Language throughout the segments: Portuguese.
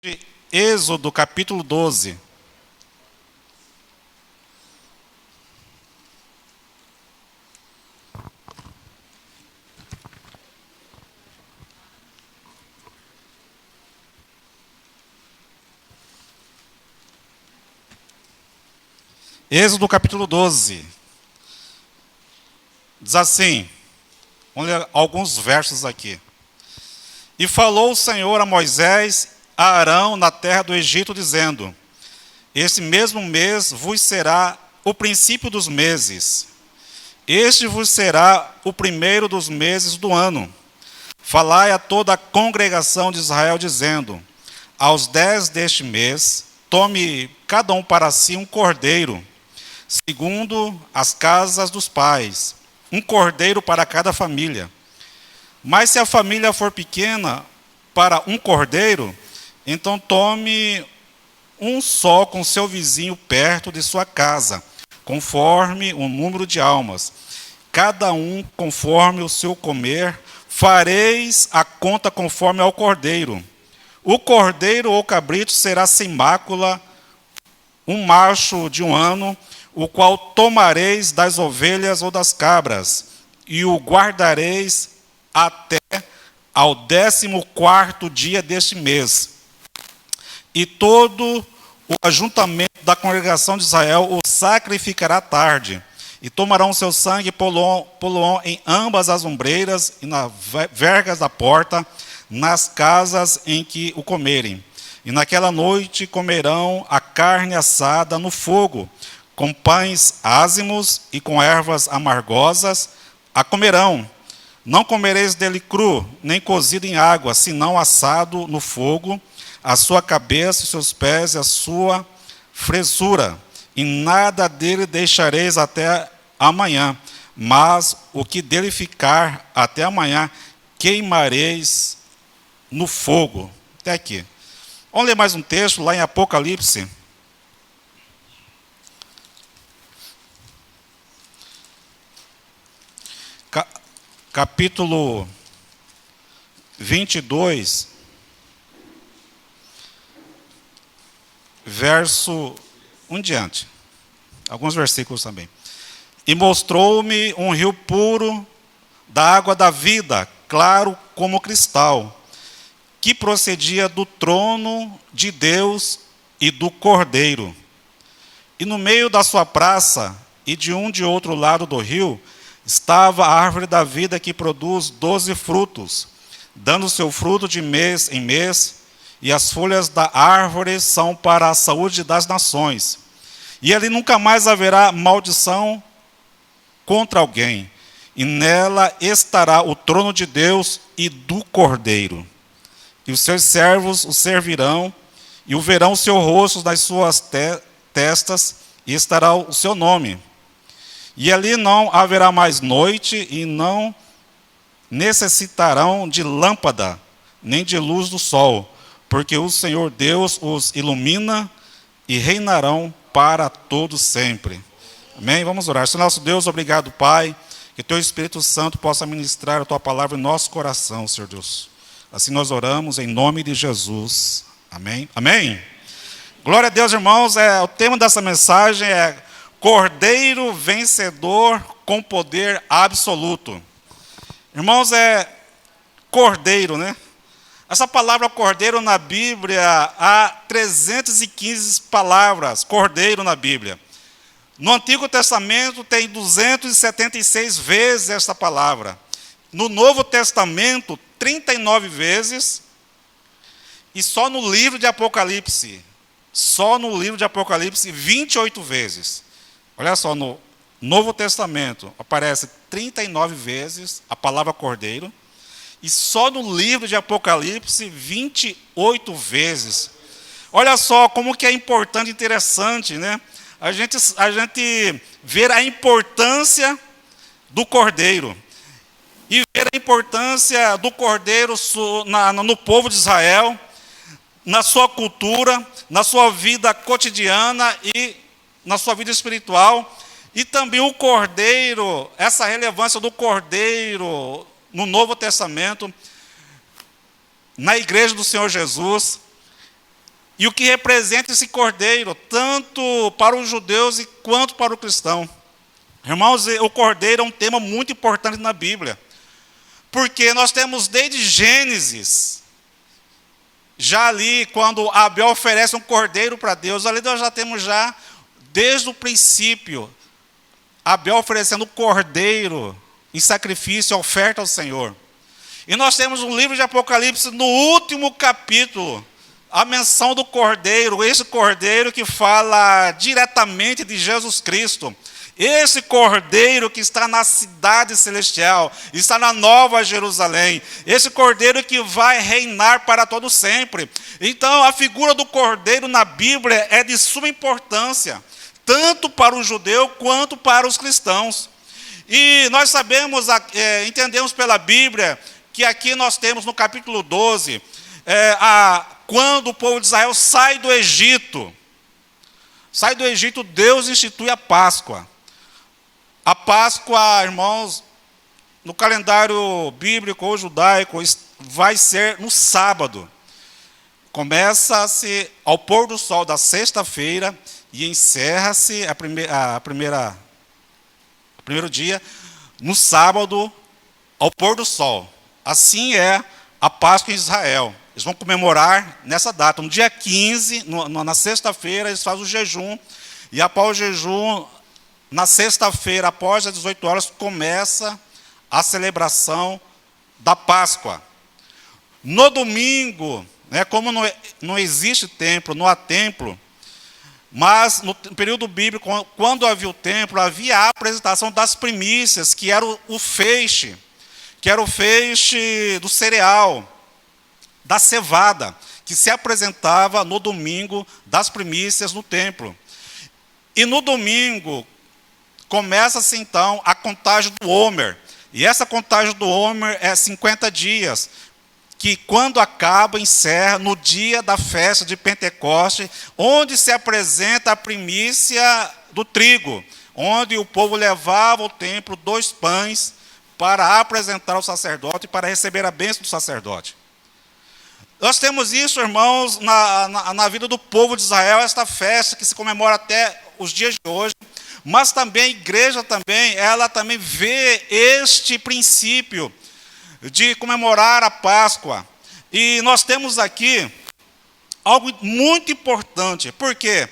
de Êxodo, capítulo 12. Êxodo, capítulo 12. Diz assim, vamos ler alguns versos aqui. E falou o Senhor a Moisés, a Arão, na terra do Egito, dizendo: Este mesmo mês vos será o princípio dos meses. Este vos será o primeiro dos meses do ano. Falai a toda a congregação de Israel, dizendo: Aos 10 deste mês, tome cada um para si um cordeiro, segundo as casas dos pais, um cordeiro para cada família. Mas se a família for pequena para um cordeiro, então tome um só com seu vizinho perto de sua casa, conforme o número de almas. Cada um conforme o seu comer, fareis a conta conforme ao cordeiro. O cordeiro ou cabrito será sem mácula, um macho de 1 ano, o qual tomareis das ovelhas ou das cabras, e o guardareis até ao 14º dia deste mês. E todo o ajuntamento da congregação de Israel o sacrificará à tarde, e tomarão seu sangue e poluão em ambas as ombreiras e nas vergas da porta, nas casas em que o comerem. E naquela noite comerão a carne assada no fogo, com pães ázimos e com ervas amargosas a comerão. Não comereis dele cru, nem cozido em água, senão assado no fogo, a sua cabeça, os seus pés e a sua fressura. E nada dele deixareis até amanhã, mas o que dele ficar até amanhã, queimareis no fogo. Até aqui. Vamos ler mais um texto, lá em Apocalipse. Capítulo 22, verso 1 em diante. Alguns versículos também. E mostrou-me um rio puro da água da vida, claro como cristal, que procedia do trono de Deus e do Cordeiro. E no meio da sua praça, e de um de outro lado do rio, estava a árvore da vida que produz 12 frutos, dando seu fruto de mês em mês, e as folhas da árvore são para a saúde das nações. E ali nunca mais haverá maldição contra alguém, e nela estará o trono de Deus e do Cordeiro. E os seus servos o servirão, e o verão o seu rosto nas suas testas, e estará o seu nome. E ali não haverá mais noite, e não necessitarão de lâmpada, nem de luz do sol, porque o Senhor Deus os ilumina, e reinarão para todo sempre. Amém? Vamos orar. Senhor nosso Deus, obrigado, Pai, que teu Espírito Santo possa ministrar a tua palavra em nosso coração, Senhor Deus. Assim nós oramos em nome de Jesus. Amém? Amém? Glória a Deus, irmãos. O tema dessa mensagem é Cordeiro vencedor com poder absoluto. Irmãos, é cordeiro, né? Essa palavra cordeiro na Bíblia, há 315 palavras cordeiro na Bíblia. No Antigo Testamento tem 276 vezes essa palavra. No Novo Testamento, 39 vezes. E só no livro de Apocalipse, 28 vezes. Olha só, no Novo Testamento aparece 39 vezes a palavra cordeiro. E só no livro de Apocalipse, 28 vezes. Olha só como que é importante e interessante, né? A gente ver a importância do cordeiro. E ver a importância do cordeiro no povo de Israel, na sua cultura, na sua vida cotidiana e na sua vida espiritual. E também o cordeiro, essa relevância do cordeiro no Novo Testamento, na igreja do Senhor Jesus. e o que representa esse cordeiro, tanto para os judeus quanto para o cristão. Irmãos, o cordeiro é um tema muito importante na Bíblia, porque nós temos desde Gênesis, já ali, quando Abel oferece um cordeiro para Deus, ali nós já temos desde o princípio, Abel oferecendo o cordeiro em sacrifício, oferta ao Senhor. E nós temos um livro de Apocalipse, no último capítulo, a menção do cordeiro, esse cordeiro que fala diretamente de Jesus Cristo. Esse cordeiro que está na cidade celestial, está na Nova Jerusalém. Esse cordeiro que vai reinar para todo sempre. Então, a figura do cordeiro na Bíblia é de suma importância, tanto para o judeu quanto para os cristãos. E nós sabemos, entendemos pela Bíblia, que aqui nós temos no capítulo 12, quando o povo de Israel sai do Egito. Sai do Egito, Deus institui a Páscoa. A Páscoa, irmãos, no calendário bíblico ou judaico, vai ser no sábado. Começa-se ao pôr do sol da sexta-feira e encerra-se o primeiro dia no sábado ao pôr do sol. Assim é a Páscoa em Israel. Eles vão comemorar nessa data. No dia 15, na sexta-feira, eles fazem o jejum. E após o jejum, na sexta-feira, após as 18 horas, começa a celebração da Páscoa. No domingo, como não existe templo, não há templo, mas no período bíblico, quando havia o templo, havia a apresentação das primícias, que era o feixe, do cereal, da cevada, que se apresentava no domingo das primícias no templo. E no domingo, começa-se então a contagem do Homer. E essa contagem do Homer é 50 dias, que quando acaba, encerra no dia da festa de Pentecoste, onde se apresenta a primícia do trigo, onde o povo levava ao templo 2 pães para apresentar ao sacerdote e para receber a bênção do sacerdote. Nós temos isso, irmãos, na vida do povo de Israel, esta festa que se comemora até os dias de hoje, mas também a igreja ela também vê este princípio de comemorar a Páscoa. E nós temos aqui algo muito importante. Por quê?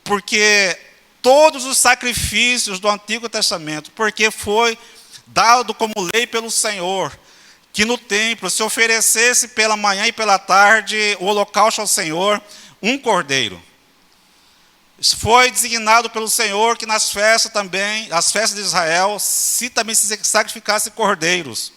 Porque todos os sacrifícios do Antigo Testamento, porque foi dado como lei pelo Senhor, que no templo se oferecesse pela manhã e pela tarde o holocausto ao Senhor, um cordeiro. Isso foi designado pelo Senhor que nas festas também, as festas de Israel, também se sacrificasse cordeiros.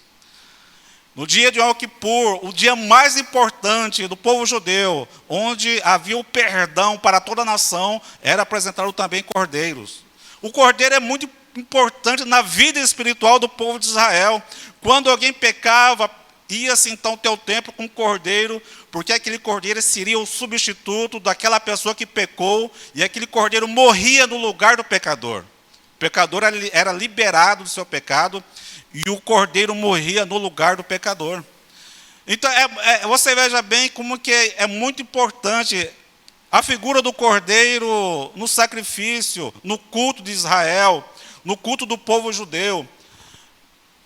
No dia de Yom Kippur, o dia mais importante do povo judeu, onde havia o perdão para toda a nação, era apresentado também cordeiros. O cordeiro é muito importante na vida espiritual do povo de Israel. Quando alguém pecava, ia-se então ter o templo com o cordeiro, porque aquele cordeiro seria o substituto daquela pessoa que pecou, e aquele cordeiro morria no lugar do pecador. O pecador era liberado do seu pecado, e o cordeiro morria no lugar do pecador. Então, você veja bem como que é muito importante a figura do cordeiro no sacrifício, no culto de Israel, no culto do povo judeu.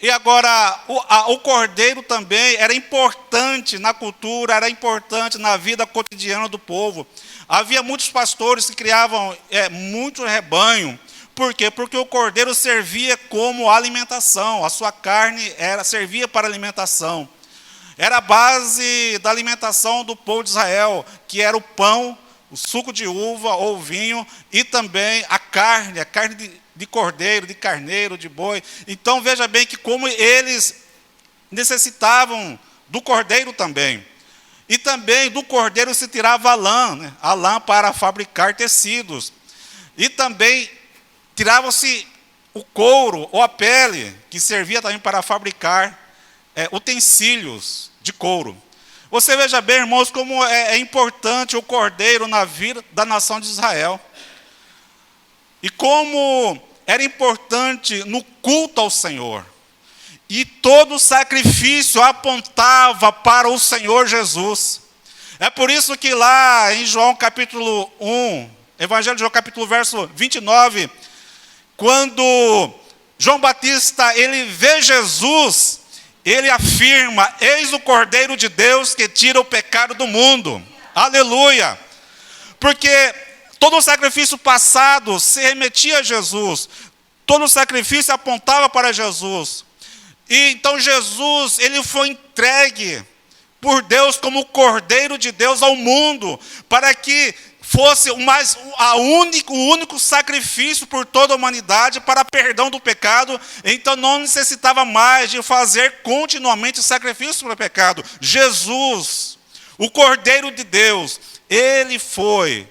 E agora, o cordeiro também era importante na cultura, era importante na vida cotidiana do povo. Havia muitos pastores que criavam muito rebanho. Por quê? Porque o cordeiro servia como alimentação, a sua carne servia para alimentação. Era a base da alimentação do povo de Israel, que era o pão, o suco de uva ou vinho, e também a carne de cordeiro, de carneiro, de boi. Então veja bem que como eles necessitavam do cordeiro também. E também do cordeiro se tirava a lã para fabricar tecidos. E também tirava-se o couro ou a pele, que servia também para fabricar utensílios de couro. Você veja bem, irmãos, como é importante o cordeiro na vida da nação de Israel. E como era importante no culto ao Senhor. E todo sacrifício apontava para o Senhor Jesus. É por isso que lá em João capítulo 1, Evangelho de João capítulo verso 29, quando João Batista ele vê Jesus, ele afirma: eis o Cordeiro de Deus que tira o pecado do mundo. Aleluia! Porque todo o sacrifício passado se remetia a Jesus, todo o sacrifício apontava para Jesus. E então Jesus, ele foi entregue por Deus como o Cordeiro de Deus ao mundo, para que fosse o único sacrifício por toda a humanidade para perdão do pecado. Então não necessitava mais de fazer continuamente sacrifício para o pecado. Jesus, o Cordeiro de Deus, ele foi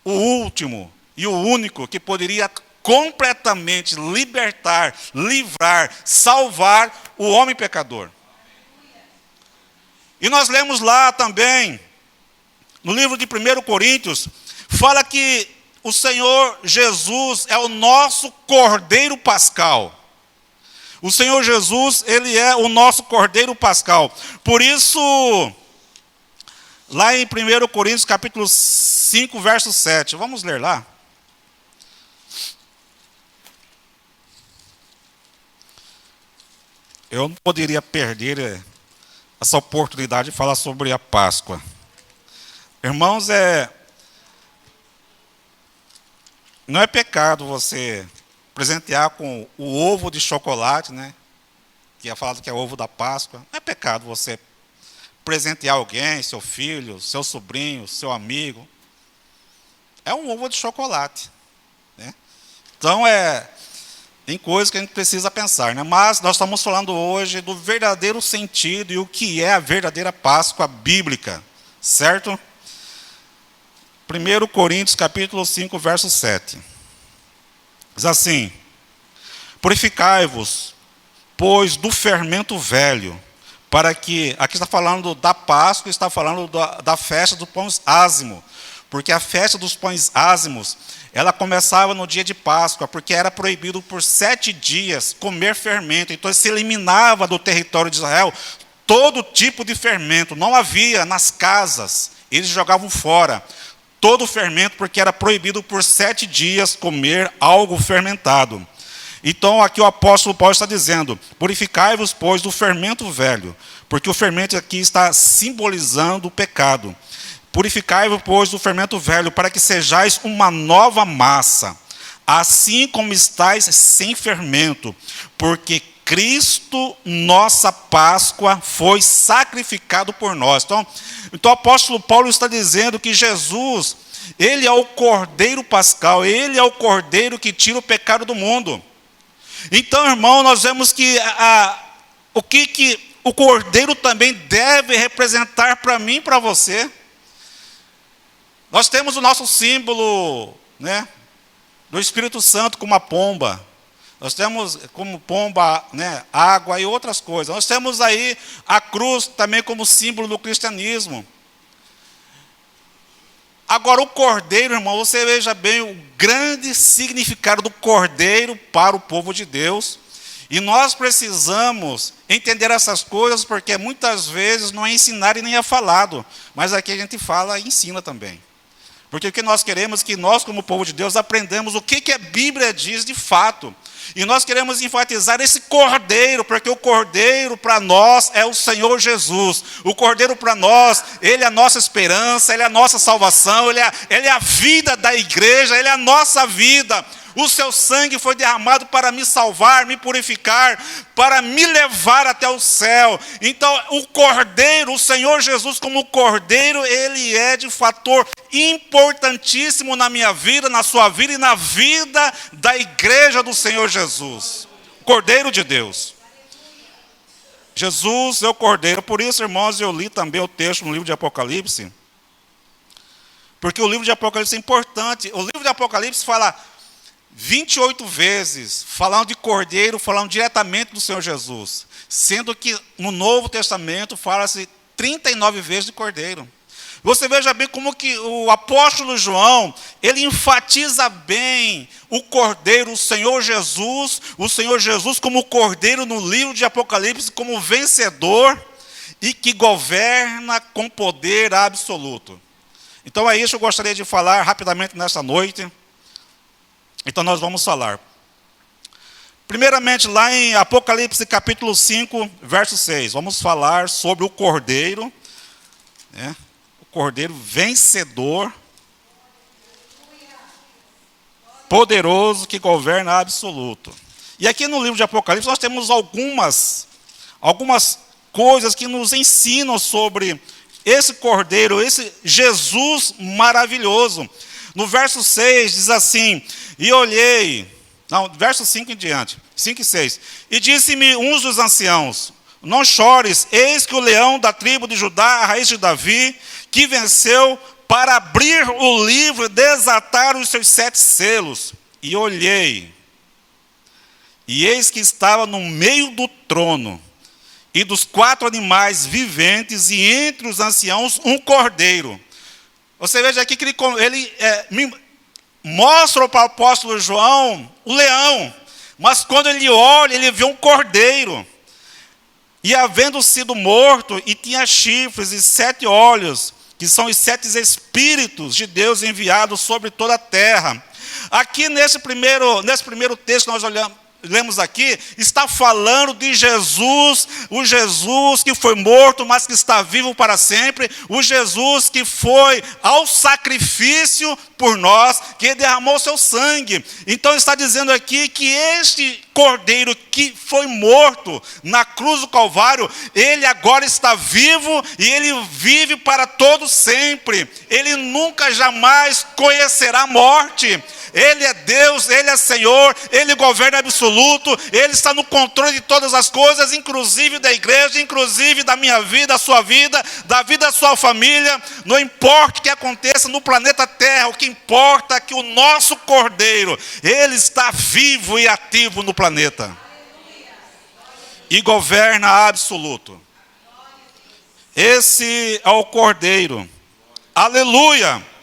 o último e o único que poderia completamente libertar, livrar, salvar o homem pecador. E nós lemos lá também, no livro de 1 Coríntios, fala que o Senhor Jesus é o nosso Cordeiro Pascal. O Senhor Jesus, ele é o nosso Cordeiro Pascal. Por isso, lá em 1 Coríntios, capítulo 5, verso 7, vamos ler lá. Eu não poderia perder essa oportunidade de falar sobre a Páscoa. Irmãos, não é pecado você presentear com o ovo de chocolate, né? Que é falado que é o ovo da Páscoa. Não é pecado você presentear alguém, seu filho, seu sobrinho, seu amigo. É um ovo de chocolate, né? Então, tem coisas que a gente precisa pensar, né? Mas nós estamos falando hoje do verdadeiro sentido e o que é a verdadeira Páscoa bíblica, certo? 1 Coríntios, capítulo 5, verso 7. Diz assim: purificai-vos, pois, do fermento velho, para que... Aqui está falando da Páscoa, está falando da festa dos pães ázimos, porque a festa dos pães ázimos, ela começava no dia de Páscoa, porque era proibido por 7 dias comer fermento. Então se eliminava do território de Israel todo tipo de fermento. Não havia nas casas, eles jogavam fora todo o fermento, porque era proibido por 7 dias comer algo fermentado. Então aqui o apóstolo Paulo está dizendo: purificai-vos, pois, do fermento velho, porque o fermento aqui está simbolizando o pecado. Purificai-vos, pois, do fermento velho, para que sejais uma nova massa, assim como estáis sem fermento, porque Cristo, nossa Páscoa, foi sacrificado por nós. Então o apóstolo Paulo está dizendo que Jesus, ele é o Cordeiro Pascal, ele é o Cordeiro que tira o pecado do mundo. Então, irmão, nós vemos que o que o Cordeiro também deve representar para mim e para você. Nós temos o nosso símbolo, né, do Espírito Santo como a pomba. Nós temos como pomba, né, água e outras coisas. Nós temos aí a cruz também como símbolo do cristianismo. Agora o cordeiro, irmão, você veja bem o grande significado do cordeiro para o povo de Deus. E nós precisamos entender essas coisas, porque muitas vezes não é ensinado e nem é falado. Mas aqui a gente fala e ensina também. Porque o que nós queremos é que nós, como povo de Deus, aprendamos o que a Bíblia diz de fato. E nós queremos enfatizar esse cordeiro, porque o cordeiro para nós é o Senhor Jesus. O cordeiro para nós, ele é a nossa esperança, ele é a nossa salvação, ele é a vida da igreja, ele é a nossa vida. O seu sangue foi derramado para me salvar, me purificar, para me levar até o céu. Então, o Cordeiro, o Senhor Jesus como Cordeiro, ele é de fator importantíssimo na minha vida, na sua vida e na vida da igreja do Senhor Jesus. Cordeiro de Deus. Jesus é o Cordeiro. Por isso, irmãos, eu li também o texto no livro de Apocalipse, porque o livro de Apocalipse é importante. O livro de Apocalipse fala 28 vezes, falando de Cordeiro, falando diretamente do Senhor Jesus. Sendo que no Novo Testamento fala-se 39 vezes de Cordeiro. Você veja bem como que o apóstolo João, ele enfatiza bem o Cordeiro, o Senhor Jesus como Cordeiro no livro de Apocalipse, como vencedor. e que governa com poder absoluto. Então é isso que eu gostaria de falar rapidamente nesta noite. Então nós vamos falar. Primeiramente, lá em Apocalipse capítulo 5, verso 6, vamos falar sobre o Cordeiro, né? O Cordeiro vencedor, poderoso, que governa absoluto. E aqui no livro de Apocalipse nós temos algumas coisas que nos ensinam sobre esse Cordeiro, esse Jesus maravilhoso. No verso 6 diz assim, e olhei, não, verso 5 em diante, 5 e 6, e disse-me um dos anciãos, não chores, eis que o leão da tribo de Judá, a raiz de Davi, que venceu para abrir o livro e desatar os seus 7 selos. E olhei, e eis que estava no meio do trono, e dos 4 animais viventes, e entre os anciãos um cordeiro. Você veja aqui que ele mostra para o apóstolo João o leão, mas quando ele olha, ele vê um cordeiro. E havendo sido morto, e tinha chifres e 7 olhos, que são os 7 espíritos de Deus enviados sobre toda a terra. Aqui nesse primeiro texto que nós lemos aqui, está falando de Jesus, o Jesus que foi morto, mas que está vivo para sempre, o Jesus que foi ao sacrifício por nós, que derramou seu sangue. Então está dizendo aqui que este Cordeiro que foi morto na cruz do Calvário, ele agora está vivo e ele vive para todo sempre. Ele nunca jamais conhecerá a morte. Ele é Deus, Ele é Senhor, Ele governa absoluto, Ele está no controle de todas as coisas, inclusive da igreja, inclusive da minha vida, da sua vida, da vida da sua família. Não importa o que aconteça no planeta Terra, o que importa é que o nosso Cordeiro, Ele está vivo e ativo no planeta. E governa absoluto. Esse é o Cordeiro. Aleluia!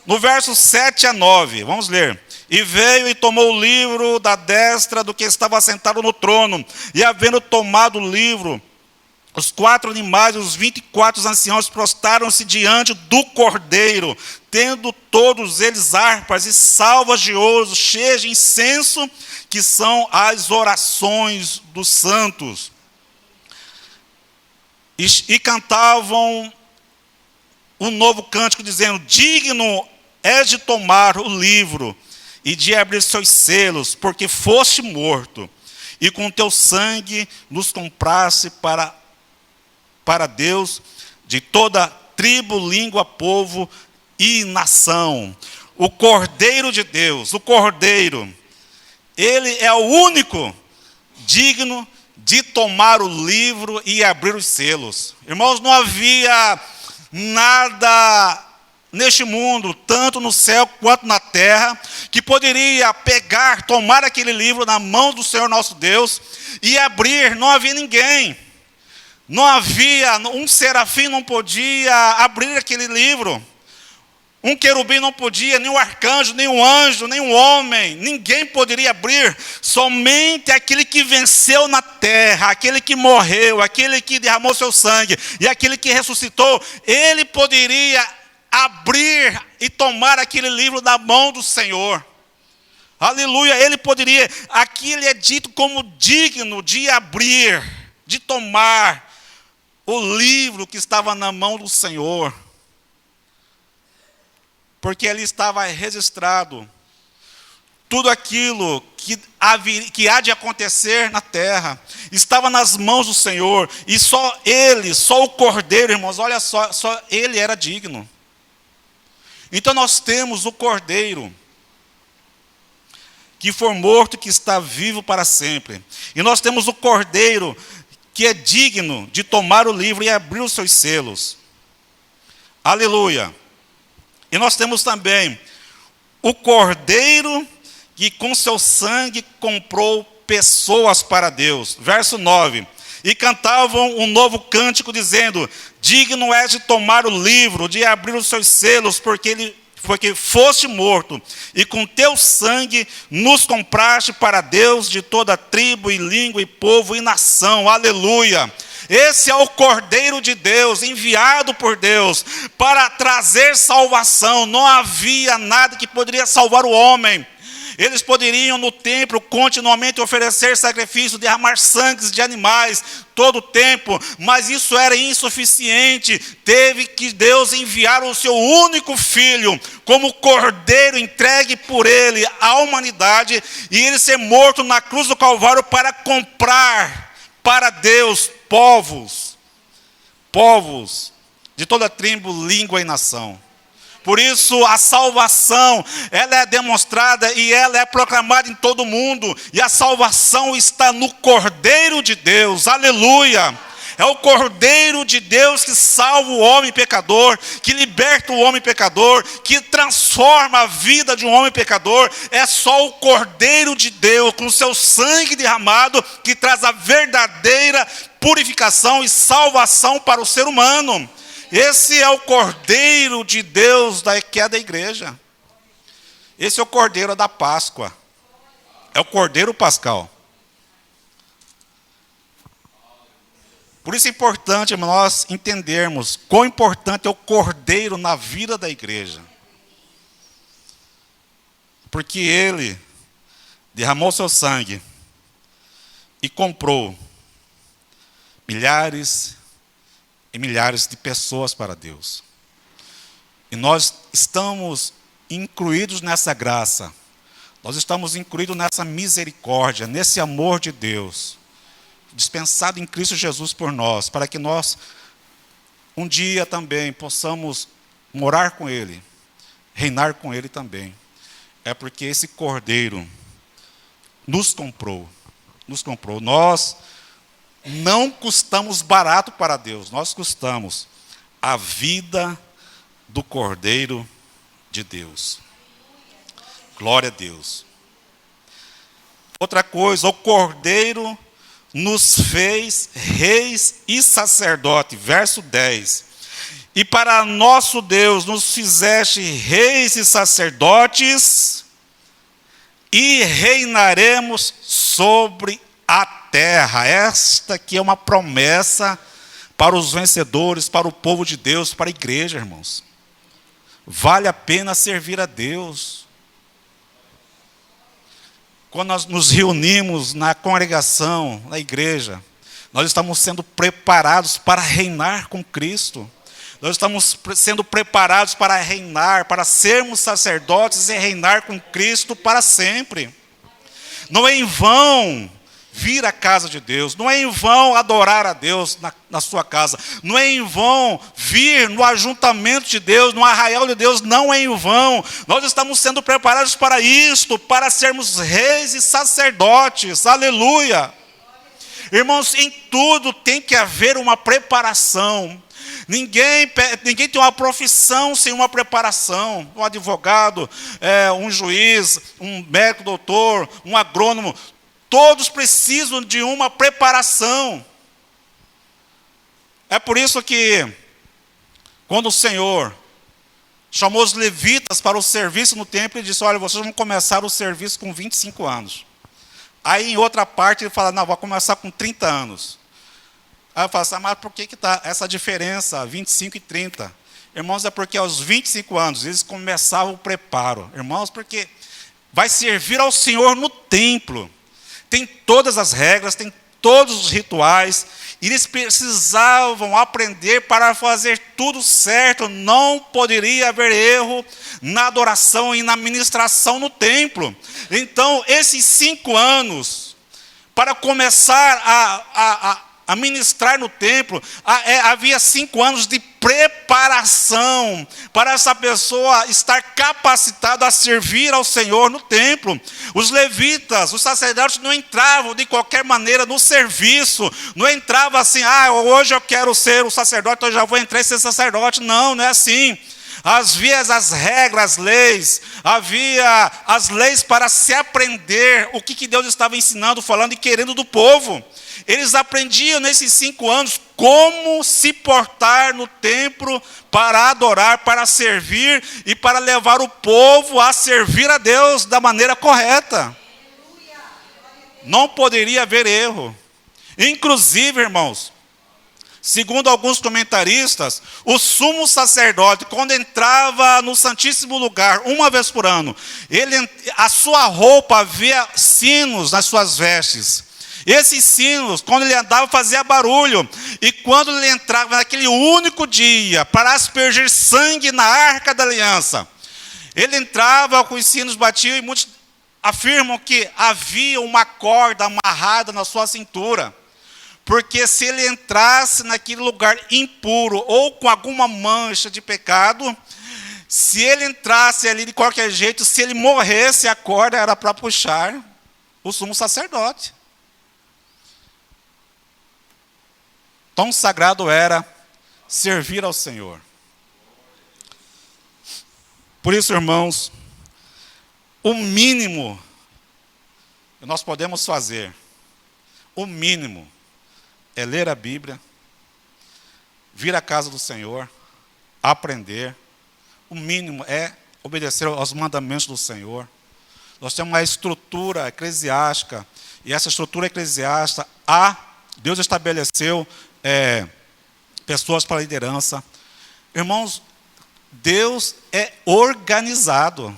No verso 7 a 9, vamos ler. E veio e tomou o livro da destra do que estava sentado no trono. E havendo tomado o livro, os 4 animais, os 24 anciãos prostraram-se diante do Cordeiro, tendo todos eles harpas e salvas de ouro, cheias de incenso, que são as orações dos santos. E cantavam um novo cântico, dizendo, digno és de tomar o livro e de abrir seus selos, porque foste morto, e com teu sangue nos compraste para Deus de toda tribo, língua, povo e nação. O Cordeiro de Deus, o Cordeiro, ele é o único digno de tomar o livro e abrir os selos. Irmãos, não havia nada neste mundo, tanto no céu quanto na terra, que poderia pegar, tomar aquele livro na mão do Senhor nosso Deus e abrir. Não havia ninguém. Não havia, um serafim não podia abrir aquele livro. Um querubim não podia, nem um arcanjo, nem um anjo, nem um homem. Ninguém poderia abrir. Somente aquele que venceu na terra, aquele que morreu, aquele que derramou seu sangue e aquele que ressuscitou, ele poderia abrir e tomar aquele livro da mão do Senhor. Aleluia, ele poderia. Aqui ele é dito como digno de abrir, de tomar o livro que estava na mão do Senhor. Porque ali estava registrado tudo aquilo que há de acontecer na terra. Estava nas mãos do Senhor. E só ele, só o Cordeiro, irmãos, olha só ele era digno. Então nós temos o Cordeiro, que foi morto, que está vivo para sempre. E nós temos o Cordeiro, que é digno de tomar o livro e abrir os seus selos. Aleluia. E nós temos também o Cordeiro, que com seu sangue comprou pessoas para Deus. Verso 9. E cantavam um novo cântico, dizendo, digno és de tomar o livro, de abrir os seus selos, porque foste morto, e com teu sangue nos compraste para Deus de toda tribo e língua e povo e nação. Aleluia! Esse é o Cordeiro de Deus, enviado por Deus para trazer salvação. Não havia nada que poderia salvar o homem. Eles poderiam no templo continuamente oferecer sacrifício, derramar sangues de animais todo o tempo, mas isso era insuficiente. Teve que Deus enviar o seu único filho como cordeiro entregue por ele à humanidade, e ele ser morto na cruz do Calvário para comprar para Deus povos de toda tribo, língua e nação. Por isso a salvação, ela é demonstrada e ela é proclamada em todo o mundo. E a salvação está no Cordeiro de Deus, aleluia. É o Cordeiro de Deus que salva o homem pecador, que liberta o homem pecador, que transforma a vida de um homem pecador. É só o Cordeiro de Deus, com o seu sangue derramado, que traz a verdadeira purificação e salvação para o ser humano. Esse é o Cordeiro de Deus que é da igreja. Esse é o Cordeiro da Páscoa. É o Cordeiro Pascal. Por isso é importante nós entendermos quão importante é o Cordeiro na vida da igreja. Porque ele derramou seu sangue e comprou milhares e milhares de pessoas para Deus. E nós estamos incluídos nessa graça. Nós estamos incluídos nessa misericórdia, nesse amor de Deus, dispensado em Cristo Jesus por nós, para que nós um dia também possamos morar com Ele, reinar com Ele também. É porque esse Cordeiro nos comprou. Nós não custamos barato para Deus, nós custamos a vida do Cordeiro de Deus. Glória a Deus. Outra coisa, o Cordeiro nos fez reis e sacerdotes, verso 10. E para nosso Deus nos fizeste reis e sacerdotes, e reinaremos sobre a terra. Esta aqui é uma promessa para os vencedores, para o povo de Deus, para a igreja, irmãos. Vale a pena servir a Deus. Quando nós nos reunimos na congregação, na igreja, nós estamos sendo preparados para reinar com Cristo. Nós estamos sendo preparados para reinar, para sermos sacerdotes e reinar com Cristo para sempre. Não é em vão vir à casa de Deus, não é em vão adorar a Deus na sua casa, não é em vão vir no ajuntamento de Deus, no arraial de Deus, não é em vão. Nós estamos sendo preparados para isto, para sermos reis e sacerdotes, aleluia. Irmãos, em tudo tem que haver uma preparação. Ninguém tem uma profissão sem uma preparação. Um advogado, um juiz, um médico doutor, um agrônomo, todos precisam de uma preparação. É por isso que, quando o Senhor chamou os levitas para o serviço no templo, ele disse: olha, vocês vão começar o serviço com 25 anos. Aí, em outra parte, ele fala: não, vou começar com 30 anos. Aí eu falo assim: mas por que está essa diferença, 25 e 30? Irmãos, é porque aos 25 anos eles começavam o preparo. Irmãos, porque vai servir ao Senhor no templo. Tem todas as regras, tem todos os rituais. E eles precisavam aprender para fazer tudo certo. Não poderia haver erro na adoração e na ministração no templo. Então, esses 5 anos, para começar a ministrar no templo, havia 5 anos de preparação para essa pessoa estar capacitada a servir ao Senhor no templo. Os levitas, os sacerdotes não entravam de qualquer maneira no serviço, não entrava assim: hoje eu quero ser o sacerdote, então eu já vou entrar e ser sacerdote. Não, não é assim. Havia as regras, as leis, havia as leis para se aprender o que Deus estava ensinando, falando e querendo do povo. Eles aprendiam nesses 5 anos como se portar no templo para adorar, para servir e para levar o povo a servir a Deus da maneira correta. Não poderia haver erro. Inclusive, irmãos, Segundo alguns comentaristas, o sumo sacerdote, quando entrava no Santíssimo Lugar, uma vez por ano, a sua roupa havia sinos nas suas vestes. Esses sinos, quando ele andava, fazia barulho. E quando ele entrava naquele único dia para aspergir sangue na Arca da Aliança, ele entrava com os sinos batiam, e muitos afirmam que havia uma corda amarrada na sua cintura. Porque se ele entrasse naquele lugar impuro ou com alguma mancha de pecado, se ele entrasse ali de qualquer jeito, se ele morresse, a corda era para puxar o sumo sacerdote. Tão sagrado era servir ao Senhor. Por isso, irmãos, o mínimo que nós podemos fazer, o mínimo, é ler a Bíblia, vir à casa do Senhor, aprender. O mínimo é obedecer aos mandamentos do Senhor. Nós temos uma estrutura eclesiástica, e essa estrutura eclesiástica, Deus estabeleceu pessoas para a liderança. Irmãos, Deus é organizado.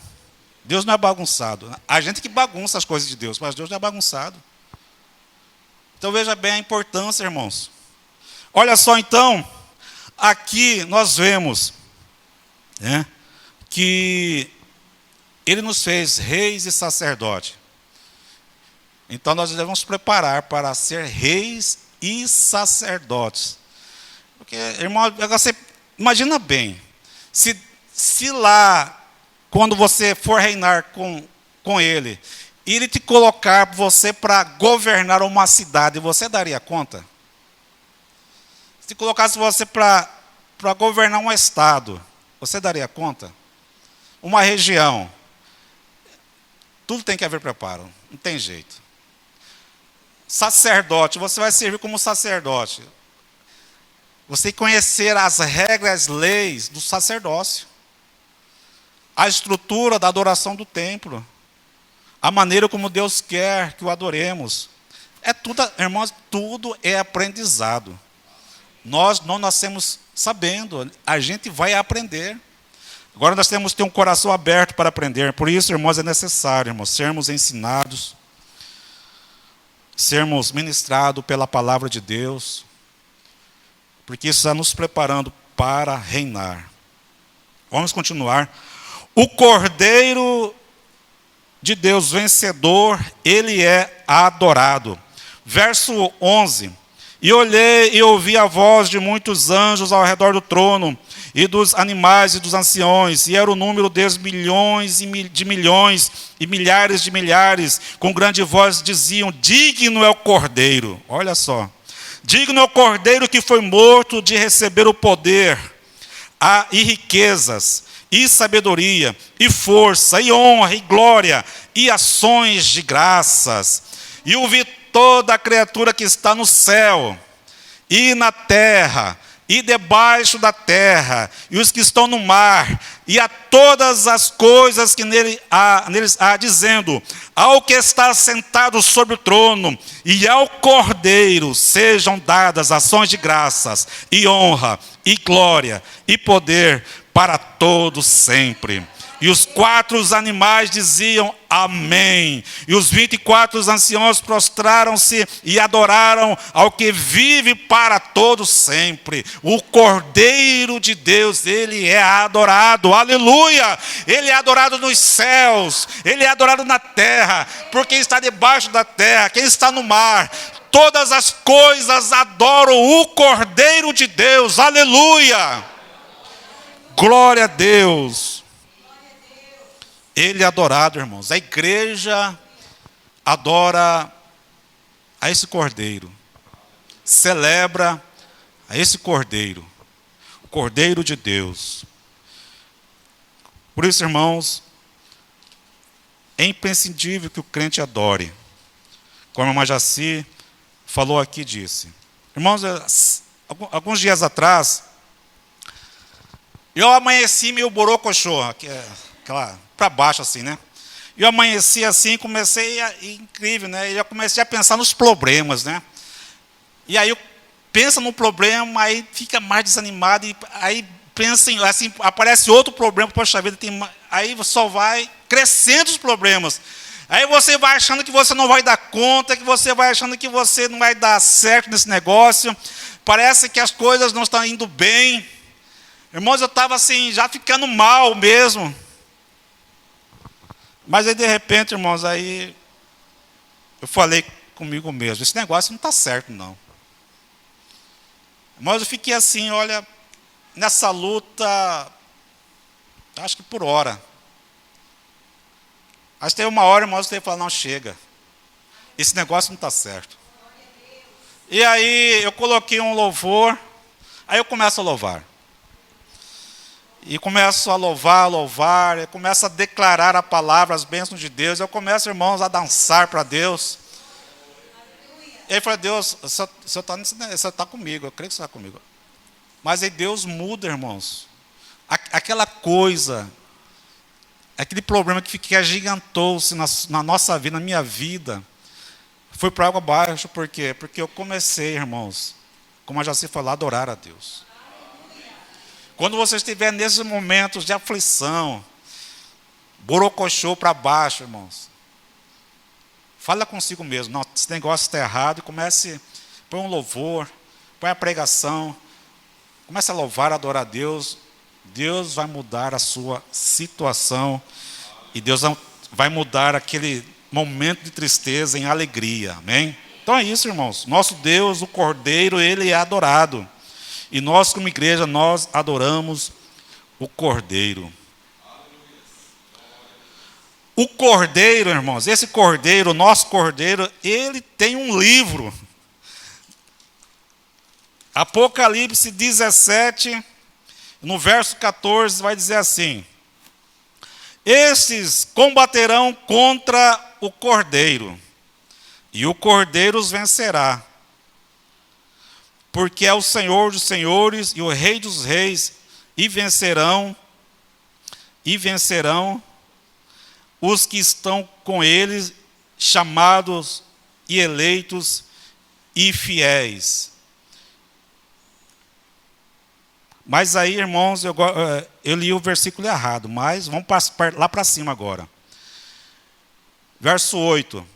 Deus não é bagunçado. A gente que bagunça as coisas de Deus, mas Deus não é bagunçado. Então veja bem a importância, irmãos. Olha só então, aqui nós vemos que Ele nos fez reis e sacerdotes. Então nós devemos preparar para ser reis e sacerdotes. Porque, irmão, você imagina bem, se lá, quando você for reinar com Ele, e Ele te colocar você para governar uma cidade, você daria conta? Se colocasse você para governar um estado, você daria conta? Uma região. Tudo tem que haver preparo, não tem jeito. Sacerdote, você vai servir como sacerdote. Você conhecer as regras, as leis do sacerdócio. A estrutura da adoração do templo. A maneira como Deus quer que o adoremos. É tudo, irmãos, tudo é aprendizado. Nós não nascemos sabendo, a gente vai aprender. Agora nós temos que ter um coração aberto para aprender. Por isso, irmãos, é necessário, irmãos, sermos ensinados, sermos ministrados pela palavra de Deus, porque isso está nos preparando para reinar. Vamos continuar. O Cordeiro de Deus vencedor, ele é adorado. Verso 11. E olhei e ouvi a voz de muitos anjos ao redor do trono, e dos animais e dos anciões, e era o número deles milhões de milhões, e milhares de milhares, com grande voz diziam, digno é o Cordeiro, olha só, digno é o Cordeiro que foi morto de receber o poder, e riquezas, e sabedoria, e força, e honra, e glória, e ações de graças. E ouvi toda a criatura que está no céu, e na terra, e debaixo da terra, e os que estão no mar, e a todas as coisas que neles há, dizendo, ao que está sentado sobre o trono, e ao Cordeiro sejam dadas ações de graças, e honra, e glória, e poder, para todos sempre. E os 4 animais diziam amém. E os 24 anciãos prostraram-se e adoraram ao que vive para todos sempre. O Cordeiro de Deus, ele é adorado. Aleluia! Ele é adorado nos céus. Ele é adorado na terra. Por quem está debaixo da terra, quem está no mar. Todas as coisas adoram o Cordeiro de Deus. Aleluia! Glória a Deus. Ele é adorado, irmãos. A igreja adora a esse Cordeiro. Celebra a esse Cordeiro. O Cordeiro de Deus. Por isso, irmãos, é imprescindível que o crente adore. Como a irmã Jaci falou aqui, disse. Irmãos, alguns dias atrás, eu amanheci meio borocochô, que é aquela para baixo assim, né? Eu amanheci assim, incrível, né? E eu comecei a pensar nos problemas, né? E aí eu pensa no problema, aí fica mais desanimado, e aí pensa em, assim, aparece outro problema, poxa vida, aí só vai crescendo os problemas. Aí você vai achando que você não vai dar conta, que você vai achando que você não vai dar certo nesse negócio, parece que as coisas não estão indo bem. Irmãos, eu estava assim, já ficando mal mesmo. Mas aí, de repente, irmãos, aí eu falei comigo mesmo, esse negócio não está certo, não. Mas eu fiquei assim, olha, nessa luta, acho que por hora. Acho que teve uma hora, irmãos, que eu falei, não, chega. Esse negócio não está certo. E aí eu coloquei um louvor, aí eu começo a louvar. E começo a louvar, eu começo a declarar a palavra, as bênçãos de Deus. Eu começo, irmãos, a dançar para Deus. E aí eu falei, Deus, o Senhor está comigo, eu creio que o Senhor está comigo. Mas aí Deus muda, irmãos. Aquela coisa, aquele problema que agigantou-se na nossa vida, na minha vida, foi para água abaixo. Por quê? Porque eu comecei, irmãos, como a Jaci falou, a adorar a Deus. Quando você estiver nesses momentos de aflição, borocochô para baixo, irmãos, fala consigo mesmo, não, esse negócio está errado, e comece, põe um louvor, põe a pregação, comece a louvar, a adorar a Deus. Deus vai mudar a sua situação, e Deus vai mudar aquele momento de tristeza em alegria, amém? Então é isso, irmãos, nosso Deus, o Cordeiro, Ele é adorado, e nós como igreja, nós adoramos o Cordeiro. O Cordeiro, irmãos, esse Cordeiro, o nosso Cordeiro, ele tem um livro. Apocalipse 17, no verso 14, vai dizer assim: estes combaterão contra o Cordeiro, e o Cordeiro os vencerá, porque é o Senhor dos senhores e o Rei dos reis, e vencerão os que estão com eles, chamados e eleitos e fiéis. Mas aí, irmãos, eu li o versículo errado, mas vamos lá para cima agora. Verso 8.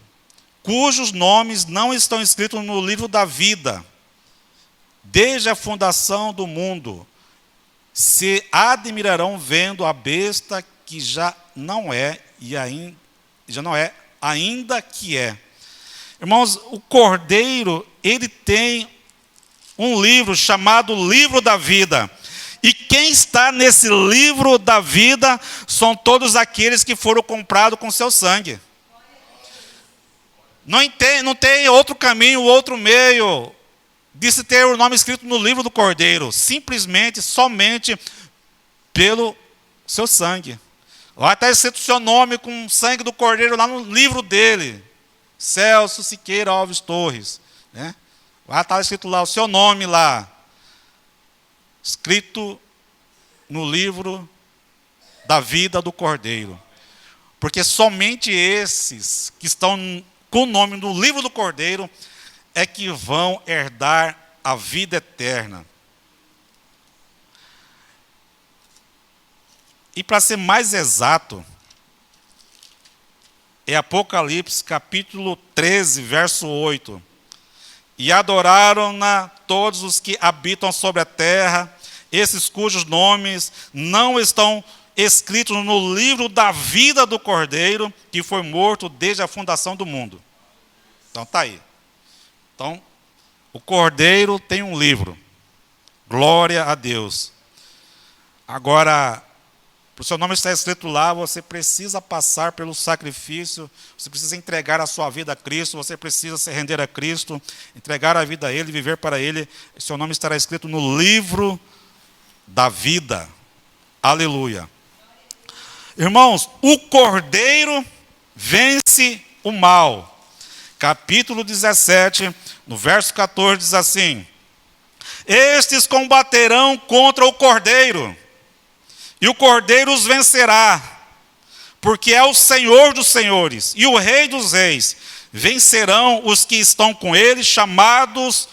Cujos nomes não estão escritos no livro da vida, desde a fundação do mundo, se admirarão vendo a besta que já não é, ainda que é. Irmãos, o Cordeiro, ele tem um livro chamado Livro da Vida. E quem está nesse livro da vida são todos aqueles que foram comprados com seu sangue. Não tem outro caminho, outro meio de se ter o nome escrito no livro do Cordeiro. Simplesmente, somente pelo seu sangue. Lá está escrito o seu nome com o sangue do Cordeiro lá no livro dele. Celso Siqueira Alves Torres. Né? Lá está escrito lá o seu nome lá. Escrito no livro da vida do Cordeiro. Porque somente esses que estão com o nome no livro do Cordeiro é que vão herdar a vida eterna. E para ser mais exato, é Apocalipse capítulo 13, verso 8. E adoraram-na todos os que habitam sobre a terra, esses cujos nomes não estão escritos no livro da vida do Cordeiro, que foi morto desde a fundação do mundo. Então está aí. Então, o Cordeiro tem um livro. Glória a Deus. Agora, para o seu nome estar escrito lá, você precisa passar pelo sacrifício, você precisa entregar a sua vida a Cristo, você precisa se render a Cristo, entregar a vida a Ele, viver para Ele. Seu nome estará escrito no livro da vida. Aleluia. Irmãos, o Cordeiro vence o mal. Capítulo 17, no verso 14, diz assim: estes combaterão contra o Cordeiro, e o Cordeiro os vencerá, porque é o Senhor dos senhores e o Rei dos reis. Vencerão os que estão com ele, chamados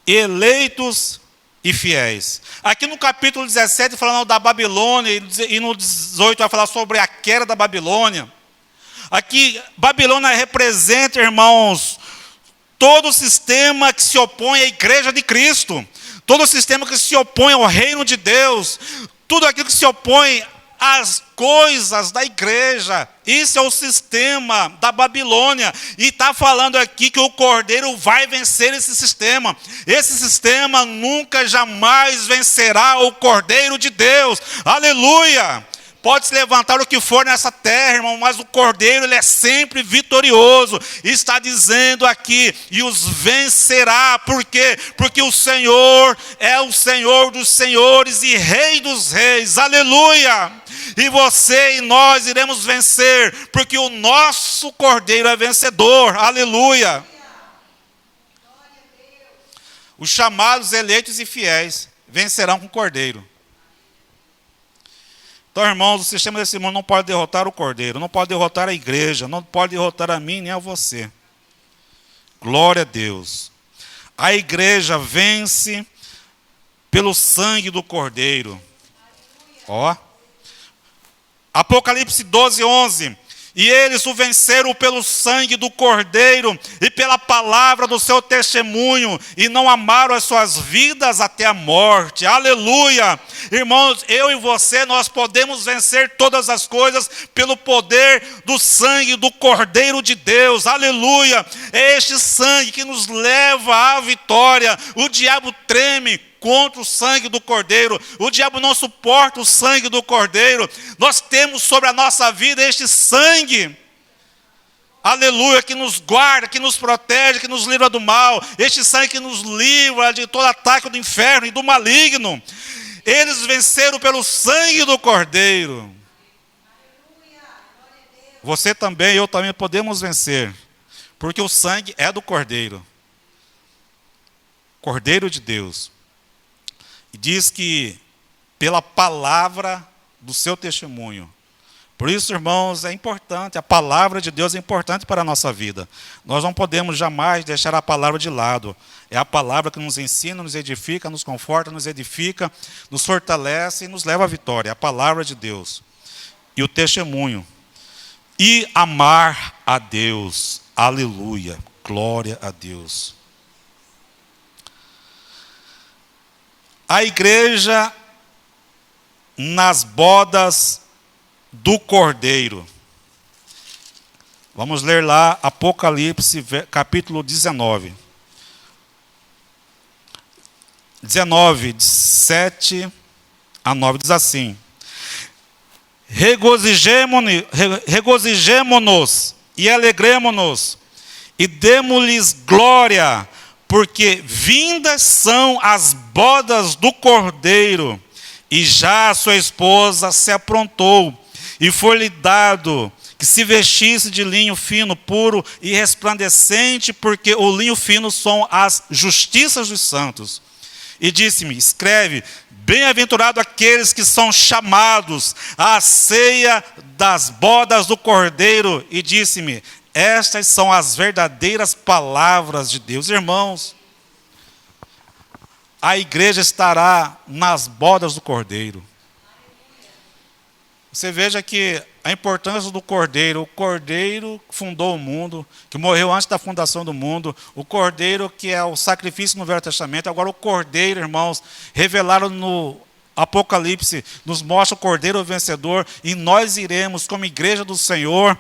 eleitos e fiéis. Aqui no capítulo 17, falando da Babilônia, e no 18 vai falar sobre a queda da Babilônia. Aqui, Babilônia representa, irmãos, todo o sistema que se opõe à igreja de Cristo, todo o sistema que se opõe ao reino de Deus, tudo aquilo que se opõe às coisas da igreja. Isso é o sistema da Babilônia. E está falando aqui que o Cordeiro vai vencer esse sistema. Esse sistema nunca, jamais vencerá o Cordeiro de Deus. Aleluia! Pode se levantar o que for nessa terra, irmão, mas o Cordeiro, ele é sempre vitorioso. Está dizendo aqui, e os vencerá. Por quê? Porque o Senhor é o Senhor dos senhores e Rei dos reis. Aleluia! E você e nós iremos vencer, porque o nosso Cordeiro é vencedor. Aleluia! Os chamados, eleitos e fiéis vencerão com o Cordeiro. Então, irmãos, o sistema desse mundo não pode derrotar o Cordeiro, não pode derrotar a igreja, não pode derrotar a mim nem a você. Glória a Deus. A igreja vence pelo sangue do Cordeiro. Ó. Apocalipse 12, 11. E eles o venceram pelo sangue do Cordeiro e pela palavra do seu testemunho, e não amaram as suas vidas até a morte. Aleluia! Irmãos, eu e você, nós podemos vencer todas as coisas pelo poder do sangue do Cordeiro de Deus. Aleluia! É este sangue que nos leva à vitória. O diabo treme contra o sangue do Cordeiro. O diabo não suporta o sangue do Cordeiro. Nós temos sobre a nossa vida este sangue, aleluia, que nos guarda, que nos protege, que nos livra do mal. Este sangue que nos livra de todo ataque do inferno e do maligno. Eles venceram pelo sangue do Cordeiro. Você também, eu também podemos vencer, porque o sangue é do Cordeiro. Cordeiro de Deus. E diz que pela palavra do seu testemunho. Por isso, irmãos, é importante, a palavra de Deus é importante para a nossa vida. Nós não podemos jamais deixar a palavra de lado. É a palavra que nos ensina, nos edifica, nos conforta, nos edifica, nos fortalece e nos leva à vitória. A palavra de Deus. E o testemunho. E amar a Deus. Aleluia. Glória a Deus. A igreja nas bodas do Cordeiro. Vamos ler lá Apocalipse, capítulo 19. 19, de 7 a 9, diz assim: regozijemo-nos e alegremo-nos e demo-lhes glória, porque vindas são as bodas do Cordeiro, e já a sua esposa se aprontou, e foi-lhe dado que se vestisse de linho fino, puro e resplandecente, porque o linho fino são as justiças dos santos. E disse-me: escreve, bem-aventurado aqueles que são chamados à ceia das bodas do Cordeiro. E disse-me: estas são as verdadeiras palavras de Deus. Irmãos, a igreja estará nas bodas do Cordeiro. Você veja que a importância do Cordeiro, o Cordeiro que fundou o mundo, que morreu antes da fundação do mundo, o Cordeiro que é o sacrifício no Velho Testamento, agora o Cordeiro, irmãos, revelado no Apocalipse, nos mostra o Cordeiro vencedor, e nós iremos, como igreja do Senhor,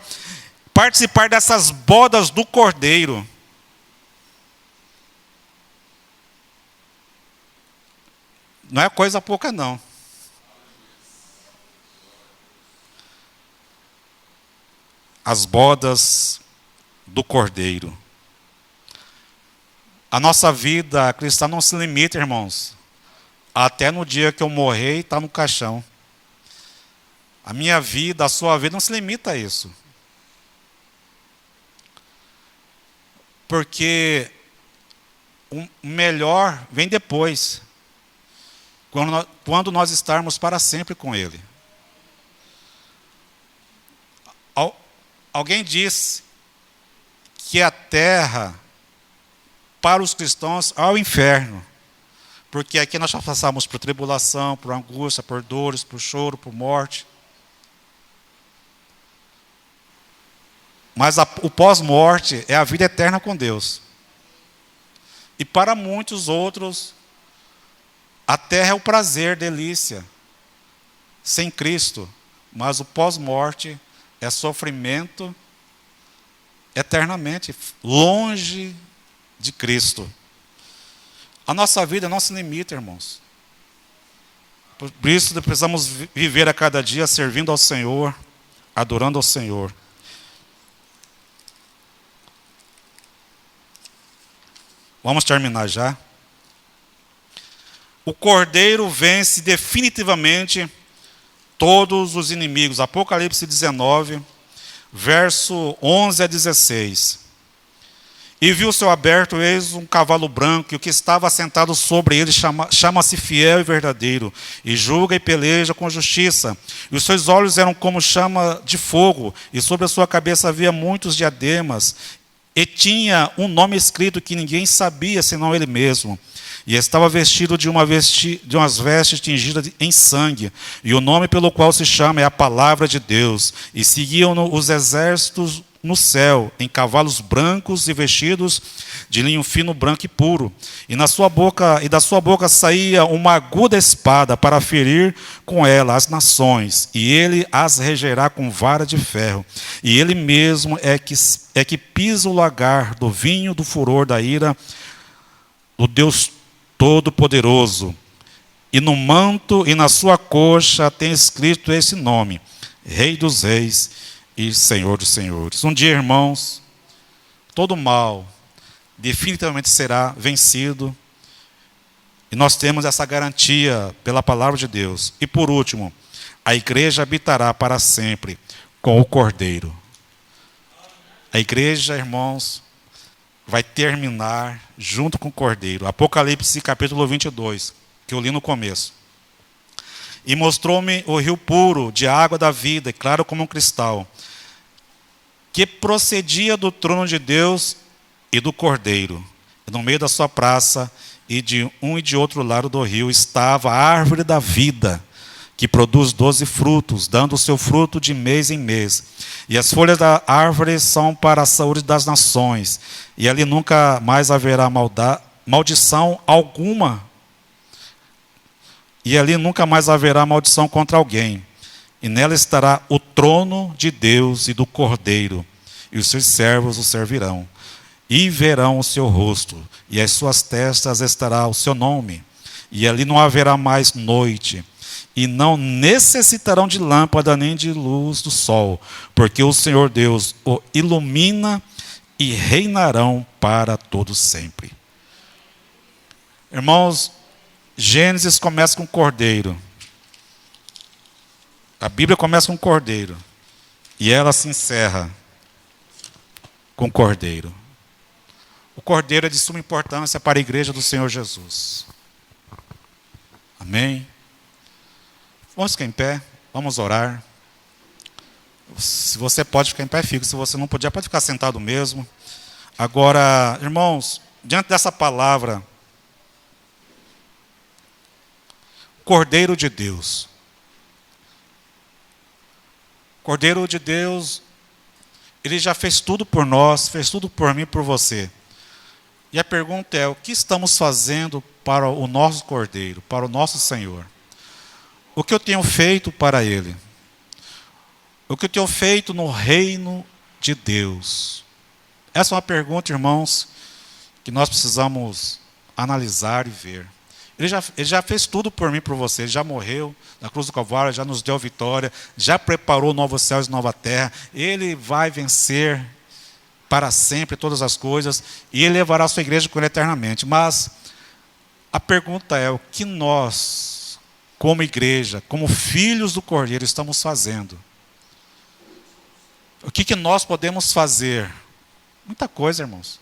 participar dessas bodas do Cordeiro. Não é coisa pouca, não. As bodas do Cordeiro. A nossa vida cristã não se limita, irmãos, até no dia que eu morrer e estar no caixão. A minha vida, a sua vida não se limita a isso. Porque o melhor vem depois, quando nós estarmos para sempre com Ele. Alguém disse que a terra para os cristãos ao inferno. Porque aqui nós já passamos por tribulação, por angústia, por dores, por choro, por morte. Mas o pós-morte é a vida eterna com Deus. E para muitos outros, a terra é o prazer, delícia, sem Cristo. Mas o pós-morte é sofrimento eternamente, longe de Cristo. A nossa vida não se limita, irmãos. Por isso precisamos viver a cada dia servindo ao Senhor, adorando ao Senhor. Vamos terminar já. O Cordeiro vence definitivamente todos os inimigos. Apocalipse 19, verso 11 a 16. E viu o céu aberto, eis um cavalo branco, e o que estava assentado sobre ele chama-se Fiel e Verdadeiro, e julga e peleja com justiça. E os seus olhos eram como chama de fogo, e sobre a sua cabeça havia muitos diademas, e tinha um nome escrito que ninguém sabia, senão ele mesmo. E estava vestido de umas vestes tingidas em sangue, e o nome pelo qual se chama é a Palavra de Deus. E seguiam-no os exércitos no céu, em cavalos brancos e vestidos de linho fino, branco e puro. E da sua boca saía uma aguda espada para ferir com ela as nações, e ele as regerá com vara de ferro. E ele mesmo é que pisa o lagar do vinho do furor da ira do Deus Todo-Poderoso. E no manto e na sua coxa tem escrito esse nome: Rei dos Reis e Senhor dos Senhores. Um dia, irmãos, todo mal definitivamente será vencido, e nós temos essa garantia pela palavra de Deus. E por último, a igreja habitará para sempre com o Cordeiro. A igreja, irmãos, vai terminar junto com o Cordeiro. Apocalipse capítulo 22, que eu li no começo. E mostrou-me o rio puro de água da vida, claro como um cristal, que procedia do trono de Deus e do Cordeiro. E no meio da sua praça, e de um e de outro lado do rio, estava a árvore da vida, que produz 12 frutos, dando o seu fruto de mês em mês. E as folhas da árvore são para a saúde das nações. E ali nunca mais haverá maldição alguma. E ali nunca mais haverá maldição contra alguém. E nela estará o trono de Deus e do Cordeiro, e os seus servos o servirão. E verão o seu rosto, e às suas testas estará o seu nome. E ali não haverá mais noite, e não necessitarão de lâmpada nem de luz do sol, porque o Senhor Deus o ilumina, e reinarão para todo sempre. Irmãos, Gênesis começa com Cordeiro. A Bíblia começa com Cordeiro, e ela se encerra com Cordeiro. O Cordeiro é de suma importância para a igreja do Senhor Jesus. Amém? Vamos ficar em pé, vamos orar. Se você pode ficar em pé, fica. Se você não puder, pode ficar sentado mesmo. Agora, irmãos, diante dessa palavra, Cordeiro de Deus. Cordeiro de Deus, Ele já fez tudo por nós, fez tudo por mim e por você. E a pergunta é, o que estamos fazendo para o nosso Cordeiro, para o nosso Senhor? O que eu tenho feito para Ele? O que eu tenho feito no reino de Deus? Essa é uma pergunta, irmãos, que nós precisamos analisar e ver. Ele já fez tudo por mim e por você. Ele já morreu na cruz do Calvário, já nos deu vitória, já preparou novos céus e nova terra. Ele vai vencer para sempre todas as coisas, e Ele levará a sua igreja com Ele eternamente. Mas a pergunta é, o que nós, como igreja, como filhos do Cordeiro, estamos fazendo? O que nós podemos fazer? Muita coisa, irmãos.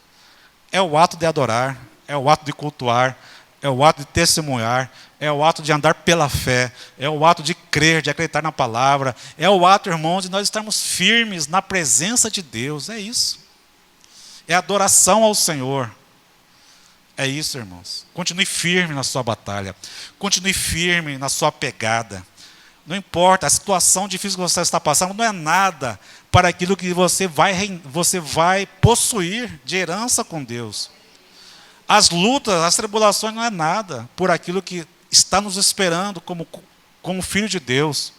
É o ato de adorar, é o ato de cultuar, é o ato de testemunhar, é o ato de andar pela fé, é o ato de crer, de acreditar na palavra, é o ato, irmãos, de nós estarmos firmes na presença de Deus. É isso. É adoração ao Senhor. É isso, irmãos. Continue firme na sua batalha. Continue firme na sua pegada. Não importa, a situação difícil que você está passando não é nada para aquilo que você vai possuir de herança com Deus. As lutas, as tribulações não é nada por aquilo que está nos esperando como filho de Deus.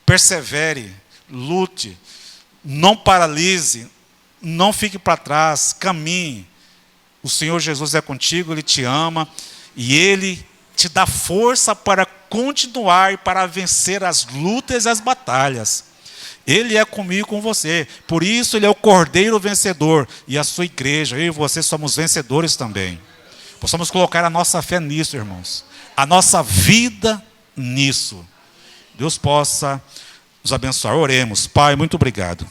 Persevere, lute, não paralise, não fique para trás, caminhe. O Senhor Jesus é contigo, Ele te ama e Ele te dá força para continuar e para vencer as lutas e as batalhas. Ele é comigo e com você. Por isso Ele é o Cordeiro vencedor. E a sua igreja, eu e você somos vencedores também. Possamos colocar a nossa fé nisso, irmãos. A nossa vida nisso. Deus possa nos abençoar. Oremos. Pai, muito obrigado.